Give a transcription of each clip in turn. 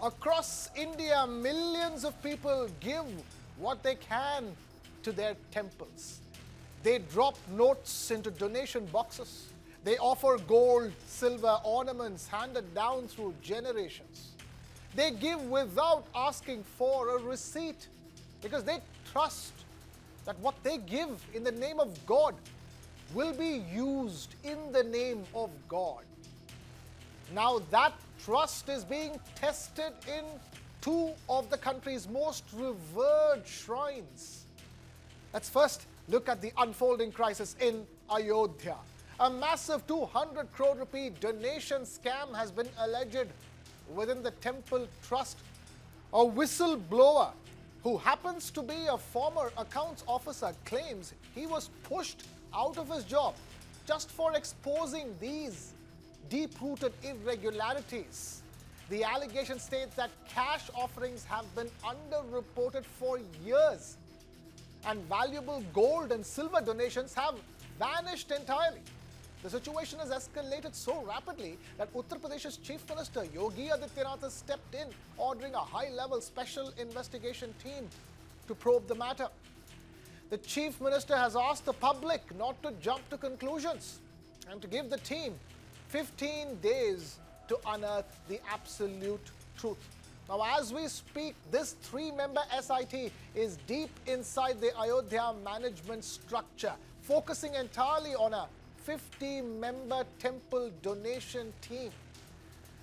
Across India, millions of people give what they can to their temples. They drop notes into donation boxes. They offer gold, silver ornaments handed down through generations. They give without asking for a receipt because they trust that what they give in the name of God will be used in the name of God. Now that trust is being tested in two of the country's most revered shrines. Let's first look at the unfolding crisis in Ayodhya. A massive 200 crore rupee donation scam has been alleged within the temple trust. A whistleblower who happens to be a former accounts officer claims he was pushed out of his job just for exposing these deep-rooted irregularities. The allegation states that cash offerings have been underreported for years and valuable gold and silver donations have vanished entirely. The situation has escalated so rapidly that Uttar Pradesh's Chief Minister Yogi Adityanath has stepped in, ordering a high-level special investigation team to probe the matter. The Chief Minister has asked the public not to jump to conclusions and to give the team 15 days to unearth the absolute truth. Now, as we speak, this 3-member SIT is deep inside the Ayodhya management structure, focusing entirely on a 50-member temple donation team.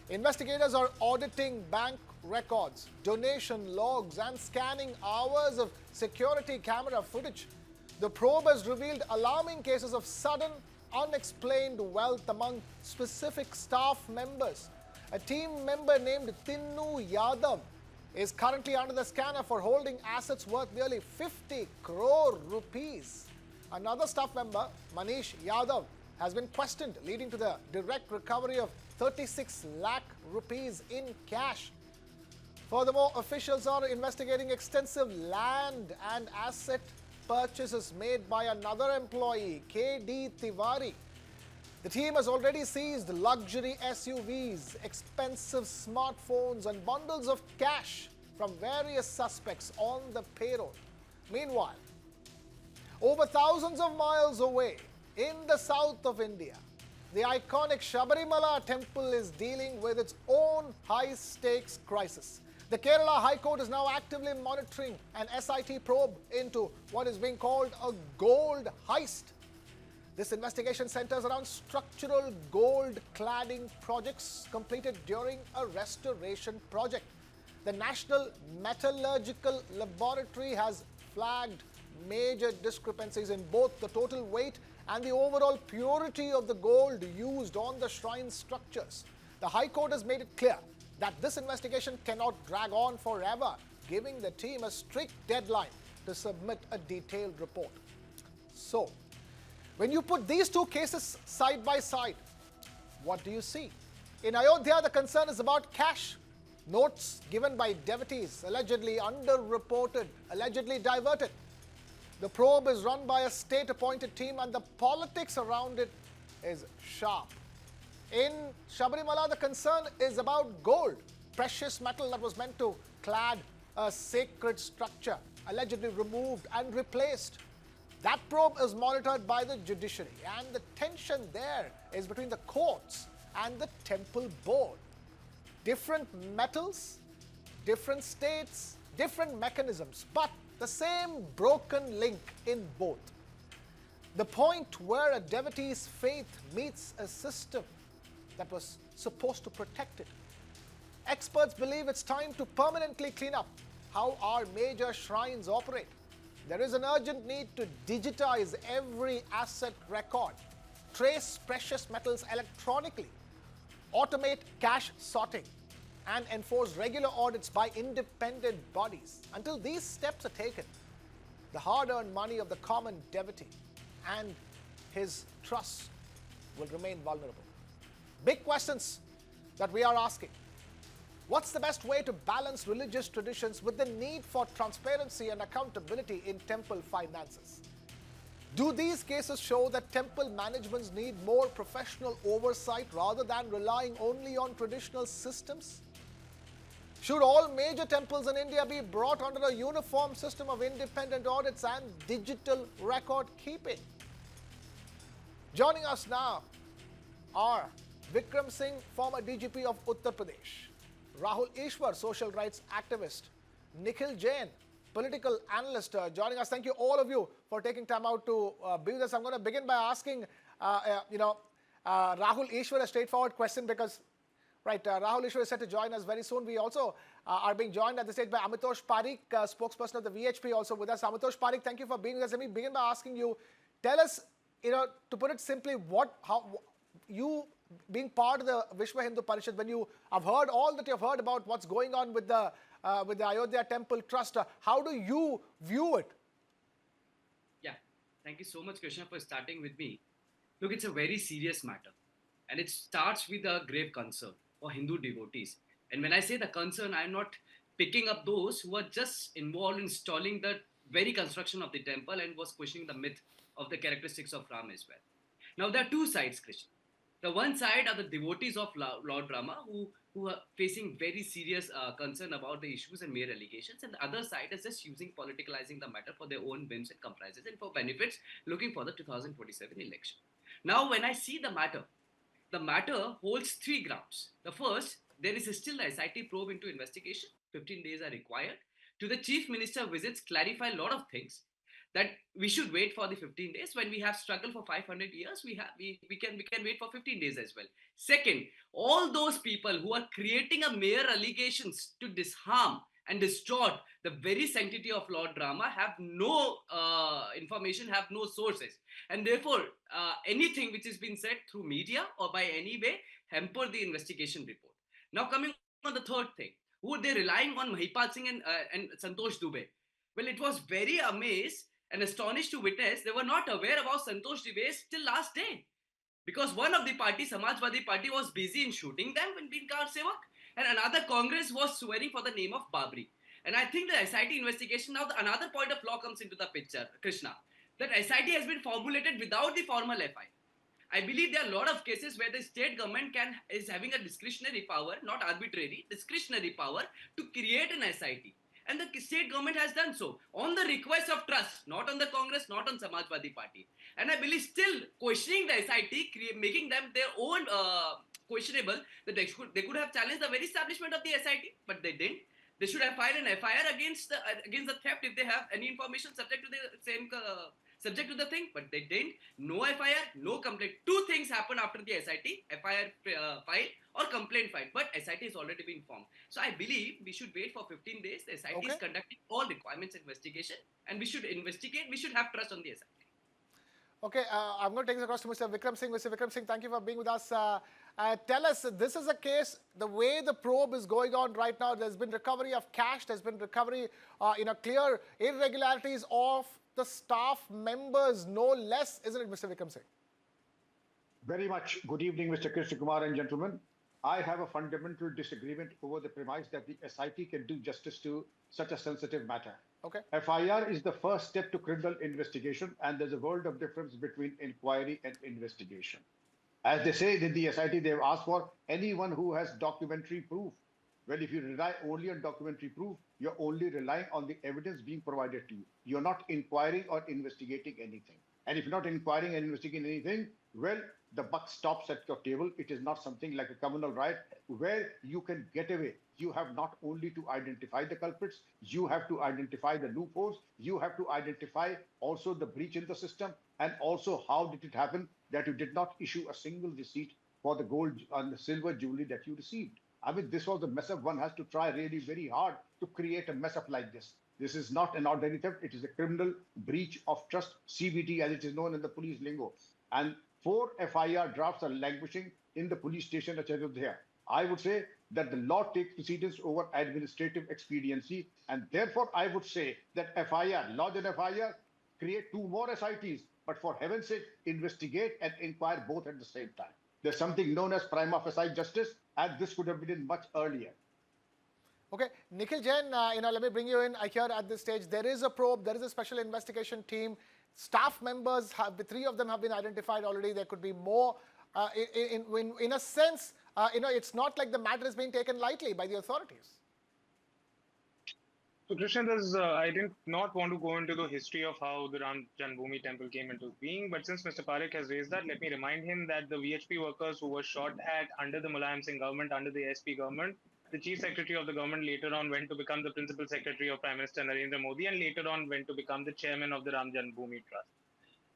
Investigators are auditing bank records, donation logs, and scanning hours of security camera footage. The probe has revealed alarming cases of sudden, unexplained wealth among specific staff members. A team member named Tinnu Yadav is currently under the scanner for holding assets worth nearly 50 crore rupees. Another staff member, Manish Yadav, has been questioned, leading to the direct recovery of 36 lakh rupees in cash. Furthermore, officials are investigating extensive land and asset purchases made by another employee, K.D. Tiwari. The team has already seized luxury SUVs, expensive smartphones, and bundles of cash from various suspects on the payroll. Meanwhile, over thousands of miles away, in the south of India, the iconic Sabarimala temple is dealing with its own high-stakes crisis. The Kerala High Court is now actively monitoring an SIT probe into what is being called a gold heist. This investigation centers around structural gold cladding projects completed during a restoration project. The National Metallurgical Laboratory has flagged major discrepancies in both the total weight and the overall purity of the gold used on the shrine structures. The High Court has made it clear that this investigation cannot drag on forever, giving the team a strict deadline to submit a detailed report. So, when you put these two cases side by side, what do you see? In Ayodhya, the concern is about cash. Notes given by devotees, allegedly underreported, allegedly diverted. The probe is run by a state-appointed team and the politics around it is sharp. In Sabarimala, the concern is about gold, precious metal that was meant to clad a sacred structure, allegedly removed and replaced. That probe is monitored by the judiciary, and the tension there is between the courts and the temple board. Different metals, different states, different mechanisms, but the same broken link in both. The point where a devotee's faith meets a system that was supposed to protect it. Experts believe it's time to permanently clean up how our major shrines operate. There is an urgent need to digitize every asset record, trace precious metals electronically, automate cash sorting, and enforce regular audits by independent bodies. Until these steps are taken, the hard-earned money of the common devotee and his trust will remain vulnerable. Big questions that we are asking. What's the best way to balance religious traditions with the need for transparency and accountability in temple finances? Do these cases show that temple managements need more professional oversight rather than relying only on traditional systems? Should all major temples in India be brought under a uniform system of independent audits and digital record keeping? Joining us now are Vikram Singh, former DGP of Uttar Pradesh, Rahul Ishwar, social rights activist, Nikhil Jain, political analyst, joining us. Thank you, all of you, for taking time out to be with us. I'm going to begin by asking, Rahul Ishwar a straightforward question because, Rahul Ishwar is set to join us very soon. We also are being joined at the stage by Amitosh Parikh, spokesperson of the VHP, also with us. Amitosh Parikh, thank you for being with us. Let me begin by asking you, tell us, to put it simply, how you being part of the Vishwa Hindu Parishad, when you have heard all that you've heard about what's going on with the Ayodhya Temple Trust, how do you view it? Yeah, thank you so much, Krishna, for starting with me. Look, it's a very serious matter, and it starts with a grave concern for Hindu devotees. And when I say the concern, I'm not picking up those who are just involved in stalling the very construction of the temple and was questioning the myth of the characteristics of Ram as well. Now, there are two sides, Krishna. The one side are the devotees of Lord Rama who are facing very serious concern about the issues and mere allegations, and the other side is just politicalizing the matter for their own whims and caprices and for benefits, looking for the 2027 election. Now, when I see the matter holds three grounds. The first, there is still a SIT probe into investigation. 15 days are required. To the Chief Minister visits clarify a lot of things, that we should wait for the 15 days. When we have struggled for 500 years, we can wait for 15 days as well. Second, all those people who are creating a mere allegations to disharm and distort the very sanctity of Lord Rama have no information, have no sources, and therefore anything which has been said through media or by any way hamper the investigation report. Now, coming on the third thing, who are they relying on? Mahipal Singh and Santosh Dubey. Well, it was very amazed and astonished to witness they were not aware about Santosh Dubey till last day, because one of the party, Samajwadi Party, was busy in shooting them when being Kar Sevak, and another Congress was swearing for the name of Babri. And I think the SIT investigation, now another point of law comes into the picture, Krishna, that SIT has been formulated without the formal FI. I believe there are a lot of cases where the state government is having a discretionary power, not arbitrary, discretionary power to create an SIT. And the state government has done so on the request of trust, not on the Congress, not on Samajwadi Party. And I believe still questioning the SIT, making them their own questionable, that they could have challenged the very establishment of the SIT, but they didn't. They should have filed an FIR against the theft if they have any information subject to the same subject to the thing, but they didn't. No FIR, no complaint. Two things happen after the SIT: FIR file or complaint file. But SIT has already been formed. So I believe we should wait for 15 days. The SIT is conducting all requirements investigation, and we should investigate. We should have trust on the SIT. Okay, I'm going to take this across to Mr. Vikram Singh. Mr. Vikram Singh, thank you for being with us. Tell us, this is a case, the way the probe is going on right now, there's been recovery of cash, there's been recovery, clear irregularities of the staff members, no less, isn't it, Mr. Vikram Singh? Very much. Good evening, Mr. Krishna Kumar and gentlemen. I have a fundamental disagreement over the premise that the SIT can do justice to such a sensitive matter. Okay. FIR is the first step to criminal investigation, and there's a world of difference between inquiry and investigation. As they say in the SIT, they've asked for anyone who has documentary proof. Well, if you rely only on documentary proof, you're only relying on the evidence being provided to you. You're not inquiring or investigating anything. And if you're not inquiring and investigating anything, well, the buck stops at your table. It is not something like a communal riot where you can get away. You have not only to identify the culprits, you have to identify the loopholes, you have to identify also the breach in the system, and also how did it happen that you did not issue a single receipt for the gold and the silver jewelry that you received. I mean, this was a mess up. One has to try really very hard to create a mess up like this. This is not an ordinary theft. It is a criminal breach of trust, CBT, as it is known in the police lingo. And 4 FIR drafts are languishing in the police station at Ayodhya. I would say that the law takes precedence over administrative expediency. And therefore, I would say that FIR, lodge an FIR, create 2 more SITs, but for heaven's sake, investigate and inquire both at the same time. There's something known as prima facie justice, and this could have been done much earlier. Okay, Nikhil Jain, let me bring you in here at this stage. There is a probe, there is a special investigation team. Staff members, 3 of them have been identified already. There could be more. In a sense, it's not like the matter is being taken lightly by the authorities. So Krishna, I did not want to go into the history of how the Ram Janmabhoomi temple came into being, but since Mr. Parekh has raised that, let me remind him that the VHP workers who were shot at under the Mulayam Singh government, under the SP government, the chief secretary of the government later on went to become the principal secretary of Prime Minister Narendra Modi, and later on went to become the chairman of the Ram Janmabhoomi Trust.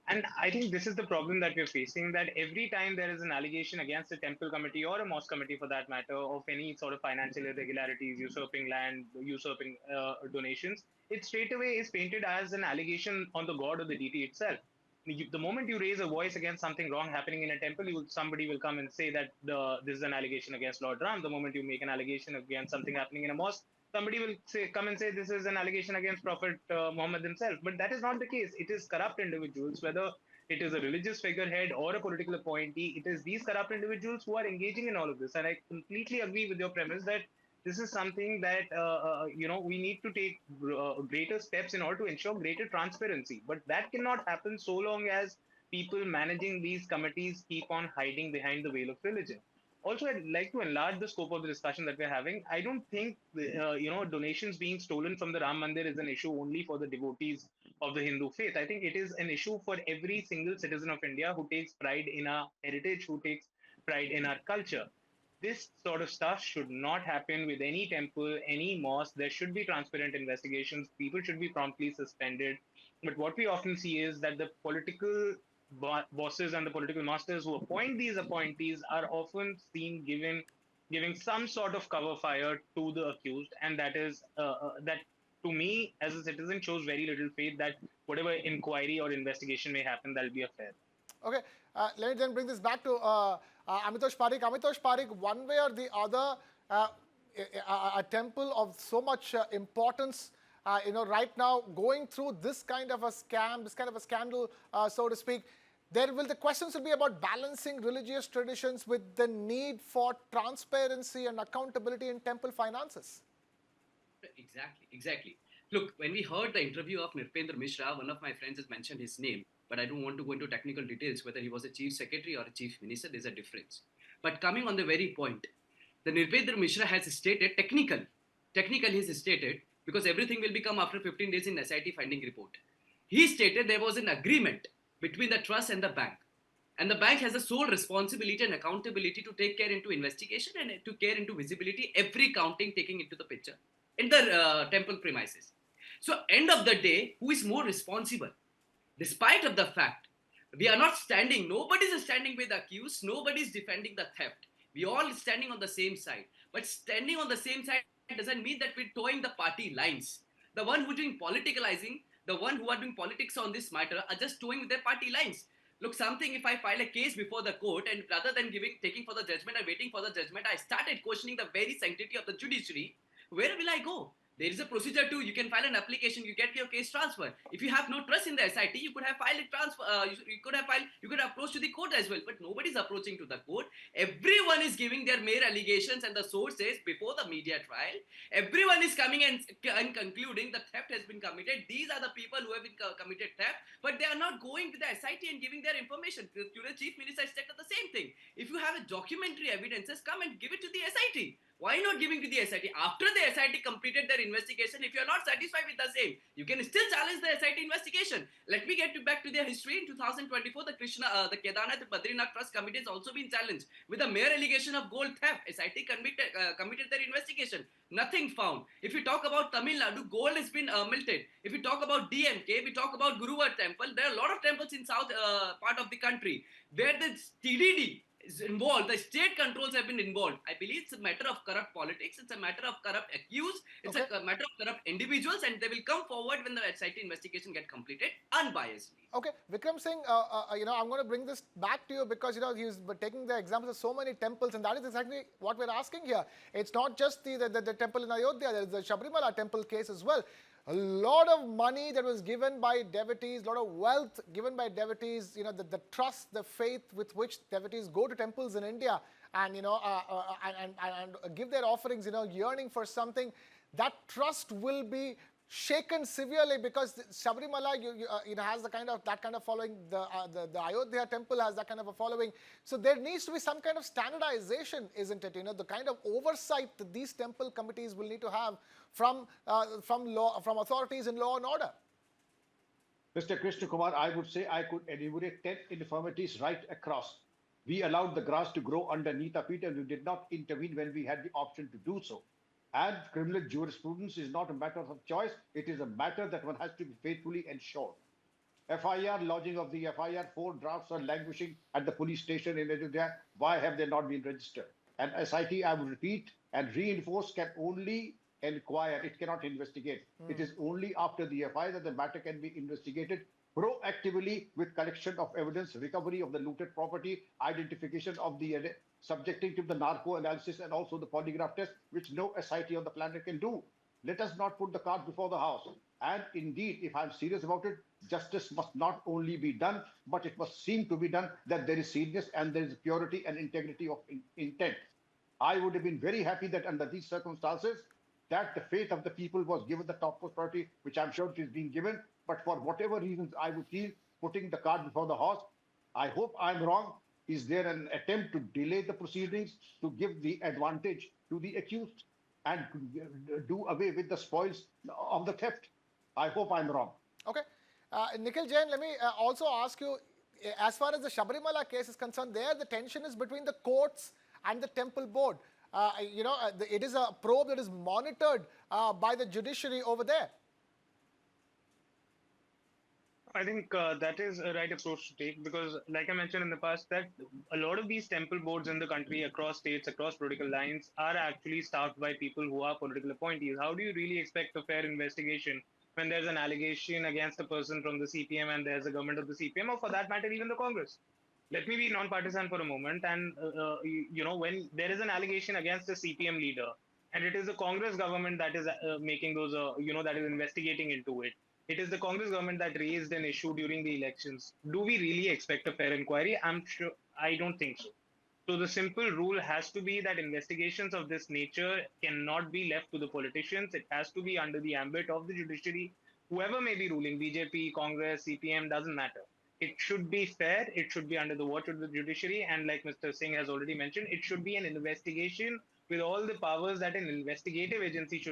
And I think this is the problem that we're facing, that every time there is an allegation against a temple committee or a mosque committee for that matter of any sort of financial irregularities, usurping land, usurping donations, it straight away is painted as an allegation on the god or the deity itself. The moment you raise a voice against something wrong happening in a temple, somebody will come and say that this is an allegation against Lord Ram. The moment you make an allegation against something happening in a mosque, somebody will come and say this is an allegation against Prophet Muhammad himself. But that is not the case. It is corrupt individuals, whether it is a religious figurehead or a political appointee. It is these corrupt individuals who are engaging in all of this. And I completely agree with your premise that this is something that we need to take greater steps in order to ensure greater transparency. But that cannot happen so long as people managing these committees keep on hiding behind the veil of religion. Also, I'd like to enlarge the scope of the discussion that we're having. I don't think donations being stolen from the Ram Mandir is an issue only for the devotees of the Hindu faith. I think it is an issue for every single citizen of India who takes pride in our heritage, who takes pride in our culture. This sort of stuff should not happen with any temple, any mosque. There should be transparent investigations. People should be promptly suspended. But what we often see is that the political bosses and the political masters who appoint these appointees are often seen giving some sort of cover fire to the accused, and that to me as a citizen shows very little faith that whatever inquiry or investigation may happen, that'll be a fair. Okay, let me then bring this back to Amitosh Parikh. Amitosh Parikh, one way or the other, a temple of so much importance, right now going through this kind of a scam, this kind of a scandal, so to speak, the questions will be about balancing religious traditions with the need for transparency and accountability in temple finances. Exactly. Look, when we heard the interview of Nrpendra Mishra, one of my friends has mentioned his name, but I don't want to go into technical details, whether he was a chief secretary or a chief minister, there's a difference. But coming on the very point, the Nrpendra Mishra has stated, technically he's stated, because everything will become after 15 days in SIT finding report. He stated there was an agreement between the trust and the bank. And the bank has a sole responsibility and accountability to take care into investigation and to care into visibility, every counting taking into the picture in the temple premises. So end of the day, who is more responsible? Despite of the fact, we are not standing, nobody is standing with the accused, nobody is defending the theft. We all standing on the same side. But standing on the same side doesn't mean that we're towing the party lines. The one who's doing politicalizing, the one who are doing politics on this matter are just towing with their party lines. Look, something, if I file a case before the court and rather than taking for the judgment and waiting for the judgment, I started questioning the very sanctity of the judiciary, where will I go? There is a procedure too. You can file an application, you get your case transferred. If you have no trust in the SIT, you could have filed a transfer. You could approach to the court as well. But nobody is approaching to the court. Everyone is giving their mere allegations and the sources before the media trial. Everyone is coming and concluding the theft has been committed. These are the people who have been committed theft, but they are not going to the SIT and giving their information. Today, Chief Minister has said the same thing. If you have a documentary evidences, come and give it to the SIT. Why not giving to the SIT? After the SIT completed their investigation, if you are not satisfied with the same, you can still challenge the SIT investigation. Let me get back to their history. In 2024, the Kedarnath Badrinath Trust Committee has also been challenged with a mere allegation of gold theft. SIT committed their investigation. Nothing found. If you talk about Tamil Nadu, gold has been melted. If you talk about DMK, we talk about Guruvar Temple. There are a lot of temples in south part of the country where the TDD is involved, the state controls have been involved. I believe it's a matter of corrupt politics, it's a matter of corrupt accused, it's a matter of corrupt individuals, and they will come forward when the SIT investigation get completed unbiasedly. Okay, Vikram Singh, I'm going to bring this back to you because, he's taking the examples of so many temples, and that is exactly what we're asking here. It's not just the temple in Ayodhya, there's the Sabarimala temple case as well. A lot of money that was given by devotees, a lot of wealth given by devotees, the trust, the faith with which devotees go to temples in India and, and give their offerings, yearning for something. That trust will be shaken severely because Sabarimala has that kind of following. The Ayodhya temple has that kind of a following. So there needs to be some kind of standardization, isn't it? The kind of oversight that these temple committees will need to have from authorities in law and order. Mr. Krishna Kumar, I would say I could enumerate 10 infirmities right across. We allowed the grass to grow underneath our feet and we did not intervene when we had the option to do so. And criminal jurisprudence is not a matter of choice, it is a matter that one has to be faithfully ensured. FIR, lodging of the FIR, 4 drafts are languishing at the police station in Ayodhya. Why have they not been registered? And SIT, I would repeat and reinforce, can only inquire, it cannot investigate. It is only after the FIR that the matter can be investigated proactively with collection of evidence, recovery of the looted property, identification of the subjecting to the narco analysis and also the polygraph test, which no SIT on the planet can do. Let us not put the cart before the horse. And indeed, if I'm serious about it, justice must not only be done, but it must seem to be done that there is seriousness and there is purity and integrity of intent. I would have been very happy that under these circumstances, that the faith of the people was given the top priority, which I'm sure it is being given. But for whatever reasons, I would feel putting the cart before the horse. I hope I'm wrong. Is there an attempt to delay the proceedings to give the advantage to the accused and do away with the spoils of the theft? I hope I'm wrong. Okay. Nikhil Jain, let me also ask you, as far as the Sabarimala case is concerned, there the tension is between the courts and the temple board. It is a probe that is monitored by the judiciary over there. I think that is a right approach to take because, like I mentioned in the past, that a lot of these temple boards in the country, across states, across political lines, are actually staffed by people who are political appointees. How do you really expect a fair investigation when there's an allegation against a person from the CPM and there's a government of the CPM, or for that matter, even the Congress? Let me be non-partisan for a moment. And, when there is an allegation against a CPM leader, and it is the Congress government that is making those, that is investigating into it. It is the Congress government that raised an issue during the elections. Do we really expect a fair inquiry? I don't think so. So the simple rule has to be that investigations of this nature cannot be left to the politicians. It has to be under the ambit of the judiciary. Whoever may be ruling, BJP, Congress, CPM, doesn't matter. It should be fair. It should be under the watch of the judiciary. And like Mr. Singh has already mentioned, it should be an investigation with all the powers that an investigative agency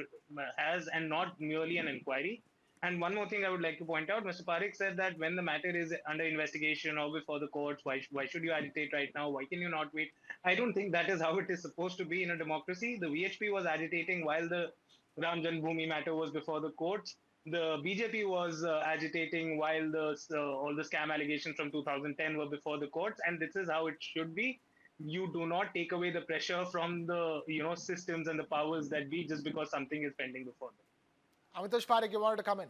has and not merely an inquiry. And one more thing I would like to point out, Mr. Parekh said that when the matter is under investigation or before the courts, why should you agitate right now? Why can you not wait? I don't think that is how it is supposed to be in a democracy. The VHP was agitating while the Ram Janmabhoomi matter was before the courts. The BJP was agitating while all the scam allegations from 2010 were before the courts. And this is how it should be. You do not take away the pressure from the systems and the powers that be just because something is pending before them. Amitosh Parekh, you wanted to come in.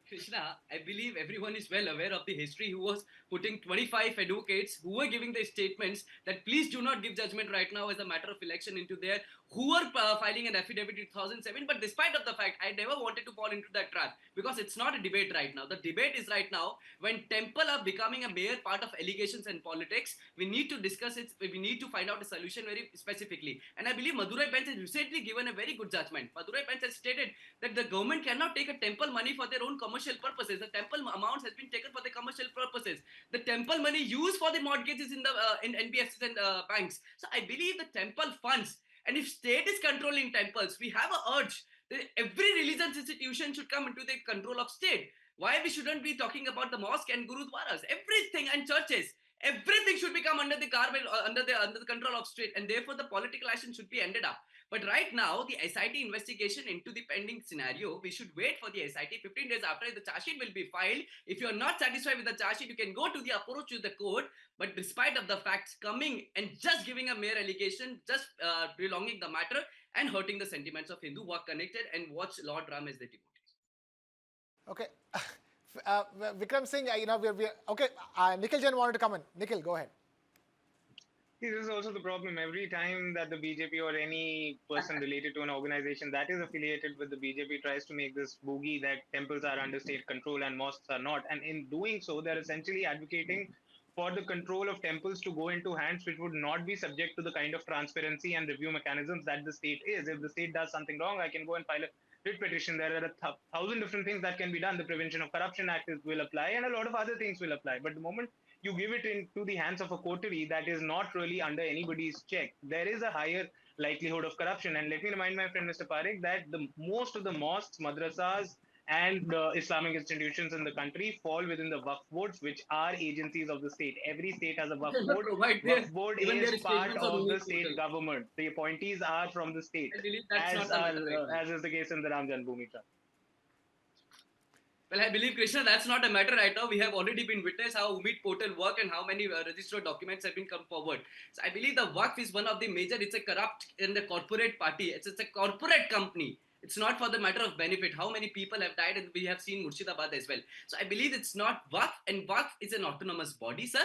Krishna, I believe everyone is well aware of the history who was putting 25 advocates who were giving their statements that please do not give judgment right now as a matter of election into there, who were filing an affidavit in 2007. But despite of the fact, I never wanted to fall into that trap because it's not a debate right now. The debate is right now when temple are becoming a mere part of allegations and politics, we need to discuss it. We need to find out a solution very specifically. And I believe Madurai bench has recently given a very good judgment. Madurai bench has stated that the government cannot take a temple money for their own commercial purposes. The temple amounts has been taken for the commercial purposes. The temple money used for the mortgages in the in NBFCs and banks. So I believe the temple funds, and if state is controlling temples, we have a urge that every religious institution should come into the control of state. Why we shouldn't be talking about the mosque and gurudwaras, everything, and churches? Everything should become under the under the control of state, and therefore the political action should be ended up. But right now, the SIT investigation into the pending scenario, we should wait for the SIT 15 days after the charge sheet will be filed. If you're not satisfied with the charge sheet, you can go to the approach to the court. But despite of the facts coming and just giving a mere allegation, just prolonging the matter and hurting the sentiments of Hindu who are connected and watch Lord Ram as their devotees. Okay. Vikram Singh, we're okay. Nikhil Jain wanted to come in. Nikhil, go ahead. See, this is also the problem. Every time that the BJP or any person related to an organization that is affiliated with the BJP tries to make this boogie that temples are under state control and mosques are not, and in doing so, they're essentially advocating for the control of temples to go into hands which would not be subject to the kind of transparency and review mechanisms that the state is. If the state does something wrong, I can go and file writ petition. There are thousand different things that can be done. The Prevention of Corruption Act will apply, and a lot of other things will apply. But the moment you give it into the hands of a coterie that is not really under anybody's check, there is a higher likelihood of corruption. And let me remind my friend Mr. Parekh that the most of the mosques, madrasas, and the Islamic institutions in the country fall within the Waqf boards, which are agencies of the state. Every state has a Waqf board. Provide their Waqf board even is their part statements on of the Umid state portal. government. The appointees are from the state, I believe that's not the matter right now. as is the case in the Ram Janmabhoomi Trust. Well, I believe, Krishna, that's not a matter right now. We have already been witness how Umid portal work and how many registered documents have been come forward. So I believe the Waqf is one of the major, it's a corrupt in the corporate party. It's a corporate company. It's not for the matter of benefit. How many people have died, and we have seen Murshidabad as well. So I believe it's not Waqf, and Waqf is an autonomous body, sir.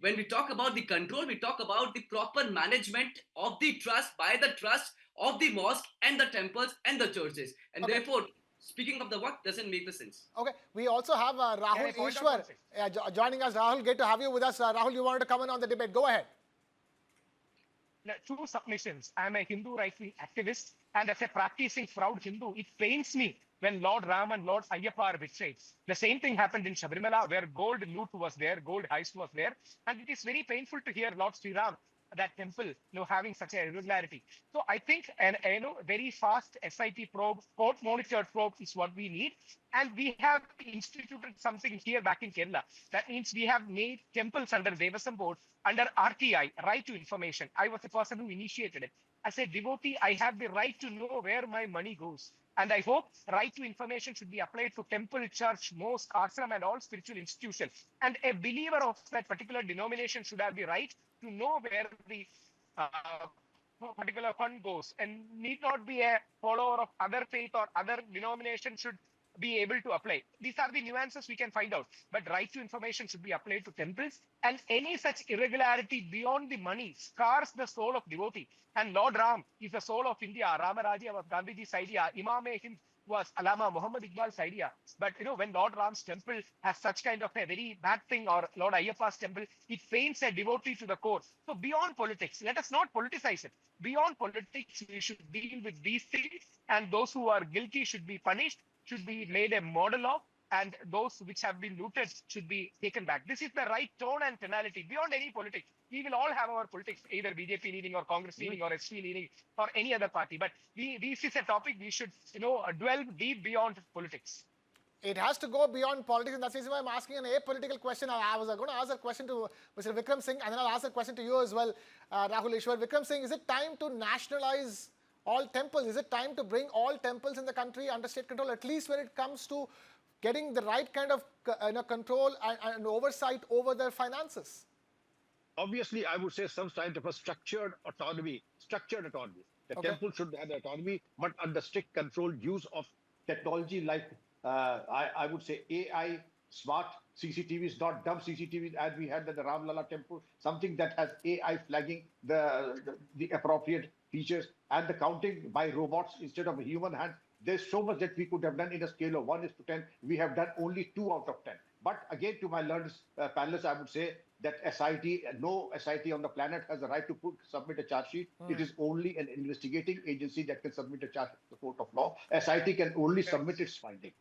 When we talk about the control, we talk about the proper management of the trust by the trust of the mosque and the temples and the churches. And therefore, speaking of the Waqf doesn't make the sense. Okay, we also have Rahul point out Ishwar one thing? joining us. Rahul, great to have you with us. Rahul, you wanted to come in on the debate. Go ahead. Now, two submissions. I'm a Hindu right-wing activist, and as a practicing proud Hindu, it pains me when Lord Ram and Lord Ayyappa are betrayed. The same thing happened in Sabarimala, where gold loot was there, gold heist was there, and it is very painful to hear Lord Sri Ram, that temple, having such a irregularity. So I think very fast SIT probe, court-monitored probe is what we need, and we have instituted something here back in Kerala. That means we have made temples under Devasam Board, under RTI, Right to Information. I was the person who initiated it. As a devotee, I have the right to know where my money goes. And I hope right to information should be applied to temple, church, mosque, ashram, and all spiritual institutions. And a believer of that particular denomination should have the right to know where the particular fund goes, and need not be a follower of other faith or other denomination should be able to apply. These are the nuances we can find out. But right to information should be applied to temples, and any such irregularity beyond the money scars the soul of devotee. And Lord Ram is the soul of India. Ramarajya was Gandhiji's idea. Imam-e-Hind was Allama Muhammad Iqbal's idea. But when Lord Ram's temple has such kind of a very bad thing, or Lord Ayyappa's temple, it pains a devotee to the core. So beyond politics, let us not politicize it. Beyond politics, we should deal with these things, and those who are guilty should be punished, should be made a model of, and those which have been looted should be taken back. This is the right tone and tonality beyond any politics. We will all have our politics, either BJP leaning or Congress leaning or SP leaning or any other party. But this is a topic we should, dwell deep beyond politics. It has to go beyond politics, and that's the reason why I'm asking an apolitical question. I was going to ask a question to Mr. Vikram Singh, and then I'll ask a question to you as well, Rahul Ishwar. Vikram Singh, is it time to nationalize all temples? Is it time to bring all temples in the country under state control, at least when it comes to getting the right kind of control and oversight over their finances? Obviously, I would say some kind of a structured autonomy. The temple should have autonomy, but under strict controlled use of technology like, I would say, AI, smart CCTVs, not dumb CCTVs as we had at the Ramlala temple, something that has AI flagging the appropriate features, and the counting by robots instead of a human hand. There's so much that we could have done in a scale of 1:10. We have done only 2 out of 10. But again, to my learned panelists, I would say that no SIT on the planet has the right to submit a charge sheet. It is only an investigating agency that can submit a charge to the court of law. SIT can only submit its finding.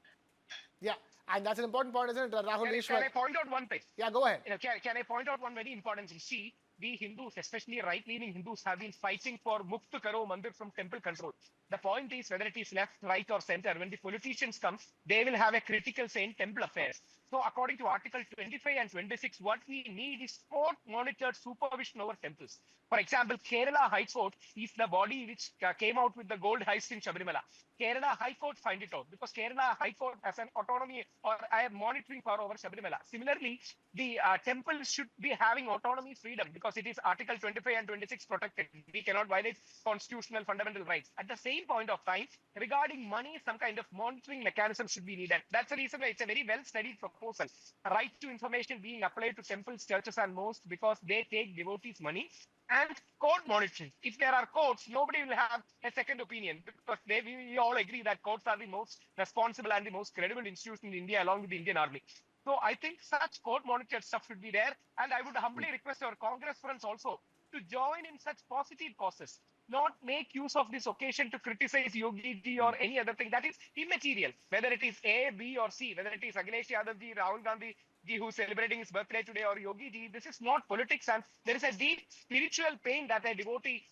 Yeah, and that's an important point, isn't it, Rahul Ishwar? Can I point out one thing? Yeah, go ahead. Can I point out one very important thing? See, we Hindus, especially right-leaning Hindus, have been fighting for Mukt Karo Mandir from temple control. The point is, whether it is left, right, or center, when the politicians come, they will have a critical say in temple affairs. So according to Article 25 and 26, what we need is court-monitored supervision over temples. For example, Kerala High Court is the body which came out with the gold heist in Sabarimala. Kerala High Court find it out because Kerala High Court has an autonomy or a monitoring power over Sabarimala. Similarly, the temple should be having autonomy, freedom, because it is Article 25 and 26 protected. We cannot violate constitutional fundamental rights. At the same point of time, regarding money, some kind of monitoring mechanism should be needed. That's the reason why it's a very well-studied proposal. Right to information being applied to temples, churches, and mosques because they take devotees' money. And court monitoring. If there are courts, nobody will have a second opinion because we all agree that courts are the most responsible and the most credible institution in India along with the Indian Army. So I think such court monitored stuff should be there. And I would humbly request our Congress friends also to join in such positive causes. not make use of this occasion to criticize Yogi ji or any other thing. That is immaterial. Whether it is A, B, or C, whether it is Akhilesh Yadav ji, Rahul Gandhi ji who is celebrating his birthday today, or Yogi ji, this is not politics, and there is a deep spiritual pain that a devotee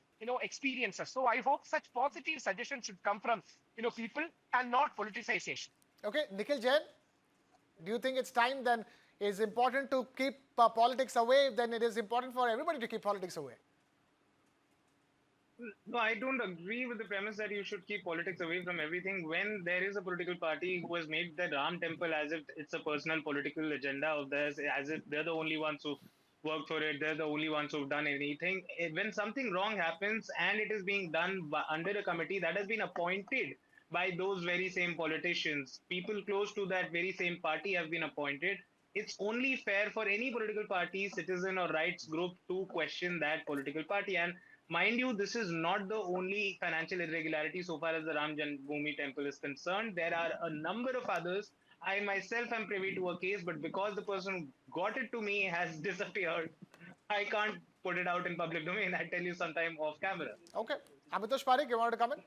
experiences. So I hope such positive suggestions should come from people and not politicization. Okay, Nikhil Jain, do you think it's time then? Is important to keep politics away? Then it is important for everybody to keep politics away. No, I don't agree with the premise that you should keep politics away from everything when there is a political party who has made the Ram temple as if it's a personal political agenda of theirs, as if they're the only ones who worked for it, they're the only ones who've done anything. When something wrong happens and it is being done under a committee that has been appointed by those very same politicians, people close to that very same party have been appointed, it's only fair for any political party, citizen or rights group to question that political party. And mind you, this is not the only financial irregularity so far as the Ram Janmabhoomi temple is concerned. There are a number of others. I myself am privy to a case, but because the person who got it to me has disappeared, I can't put it out in public domain. I'll tell you sometime off camera. Okay. Amitosh Parekh, you wanted to come in?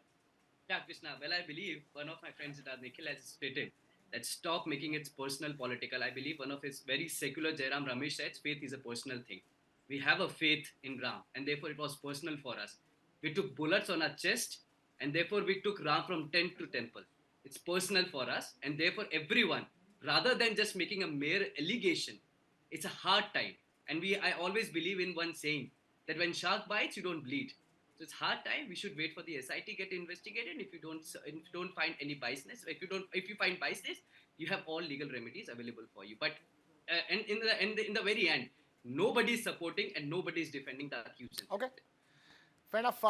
Yeah, Krishna. Well, I believe one of my friends, Nikhil, has stated that stop making it personal political. I believe one of his very secular Jairam Ramesh said faith is a personal thing. We have a faith in Ram, and therefore it was personal for us. We took bullets on our chest, and therefore we took Ram from tent to temple. It's personal for us, and therefore everyone, rather than just making a mere allegation, it's a hard time. And I always believe in one saying that when shark bites, you don't bleed. So it's hard time. We should wait for the SIT get investigated. If you don't find any biasness, if you find biasness, you have all legal remedies available for you. But and in the very end, nobody is supporting and nobody is defending the accused. Okay. Fair enough.